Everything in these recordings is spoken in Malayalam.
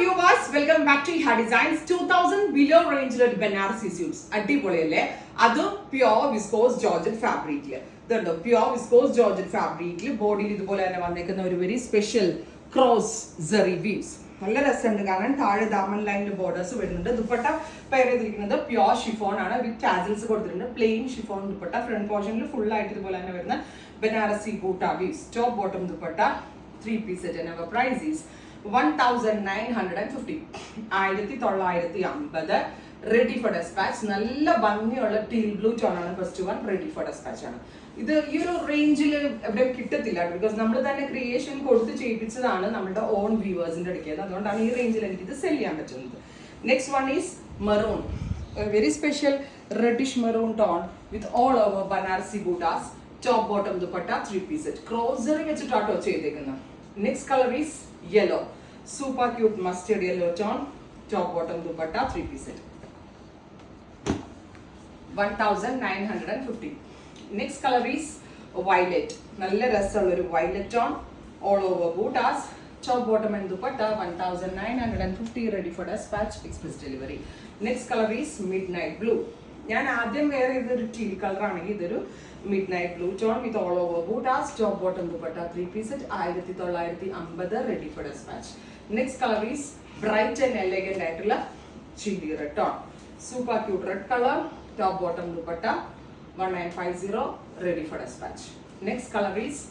viewers, welcome back to Iha Designs. 2000 below range ൽ ബനാറസി സ്യൂട്ട്സ് അടിപൊളിയല്ലേ? അത് പ്യുവർ വിസ്കോസ് ജോർജറ്റ് ഫാബ്രിക്കിൽ. ഇതുണ്ടോ പ്യുവർ വിസ്കോസ് ജോർജറ്റ് ഫാബ്രിക്കിൽ ബോഡിയിൽ ഇതുപോലെ തന്നെ വന്നേക്കുന്ന ഒരു വെരി സ്പെഷ്യൽ ക്രോസ് സെറി വീവ്സ്. നല്ല രസമുണ്ട് കാരണം താഴെ ദാമൻ ലൈനിൽ ബോർഡേഴ്സ് വരുന്നുണ്ട്. ദുപ്പട്ട പെയർ ചെയ്തിരിക്കുന്നത് പ്യുവർ ഷിഫോൺ ആണ് വിത്ത് ടാസിൽസ് കൊടുത്തിട്ടുണ്ട്. Plain chiffon dupatta. ഫ്രണ്ട് പോർഷനിൽ ഫുൾ ആയിട്ട് ഇതുപോലെ തന്നെ വരുന്ന Banarasi buta weaves. Top bottom dupatta 3-piece set and our price is 1950. 1950 ready for dispatch. നല്ല ഭംഗിയുള്ള ടീൽ ബ്ലൂ ടോൺ ആണ് first one. Ready for dispatch ആണ്. ഇത് ഈ ഒരു റേഞ്ചിൽ എവിടെയും കിട്ടത്തില്ല ബിക്കോസ് നമ്മൾ തന്നെ ക്രിയേഷൻ കൊടുത്ത് ചെയ്യിപ്പിച്ചതാണ് നമ്മുടെ ഓൺ വ്യൂവേഴ്സിന്റെ അടുക്കൽ. അതുകൊണ്ടാണ് ഈ റേഞ്ചിൽ എനിക്ക് ഇത് സെല് ചെയ്യാൻ പറ്റുന്നത്. Next one is maroon. Very special reddish maroon tone with all over Banarasi butas. Top bottom dupatta 3-piece set. ക്രോസറി വെച്ചിട്ടാട്ടോ ചെയ്തേക്കുന്നത്. Next colour is yellow. Super cute mustard yellow tone. Top bottom dupatta 3-piece set. 1950. Next colour is violet. നല്ല രസമുള്ള ഒരു violet tone. All over butas. Top bottom and dupatta 1950. Ready for dispatch. Express delivery. Next colour is midnight blue. ഞാൻ ആദ്യം വേറെ ഇതൊരു ടീൽ കളർ ആണെങ്കിൽ ഇതൊരു midnight blue tone with all over butas. Top bottom dupatta 3-piece set. 1950. Ready for dispatch. Next colour is bright and elegant ആയിട്ടുള്ള chilli red tone. Super cute red colour. Top bottom dupatta 1950. Ready for dispatch. Next colour is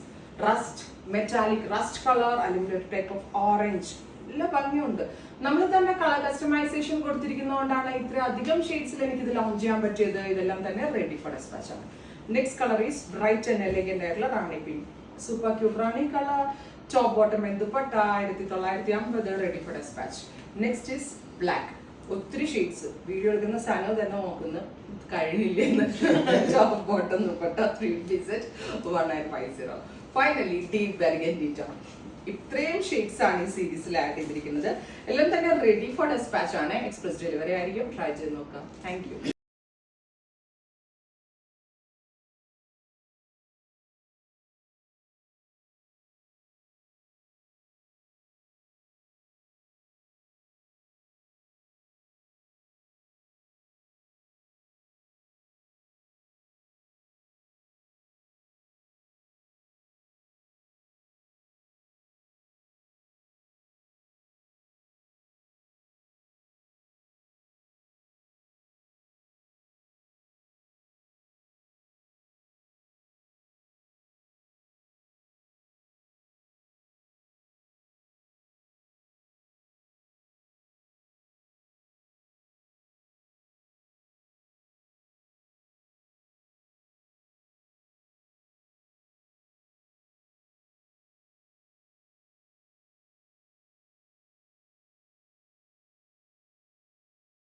rust. Metallic rust colour അല്ലെങ്കിൽ ഒരു ടൈപ്പ് ഓഫ് ഓറഞ്ച്. നല്ല ഭംഗിയുണ്ട്. നമ്മൾ തന്നെ കളർ കസ്റ്റമൈസേഷൻ കൊടുത്തിരിക്കുന്നതുകൊണ്ടാണ് ഇത്ര അധികം ഷെയ്ഡ്സിൽ എനിക്ക് ഇത് ലോഞ്ച് ചെയ്യാൻ പറ്റിയത്. ഇതെല്ലാം തന്നെ റെഡി ഫോർ ഡെസ്പാച്ച് ആണ്. Next colour is bright and elegant ആയിട്ടുള്ള rani pink. Super cute rani colour. Top bottom and dupatta 1950. Ready for dispatch. Next is black. ഒത്തിരി ഷെയ്ഡ്സ് വീഡിയോ എടുക്കുന്ന സാധനം തന്നെ നോക്കുന്നു കഴിയില്ലെന്ന്. Top bottom dupatta 3-piece set. 1950. Finally deep burgundy tone. ഇത്രയും ഷെയ്ഡ്സ് ആണ് ഈ സീരീസിൽ ആഡ് ചെയ്തിരിക്കുന്നത്. എല്ലാം തന്നെ റെഡി ഫോർ ഡെസ്പാച്ച് ആണ്. എക്സ്പ്രസ് ഡെലിവറി ആയിരിക്കും. ട്രൈ ചെയ്ത് നോക്കാം. Thank you.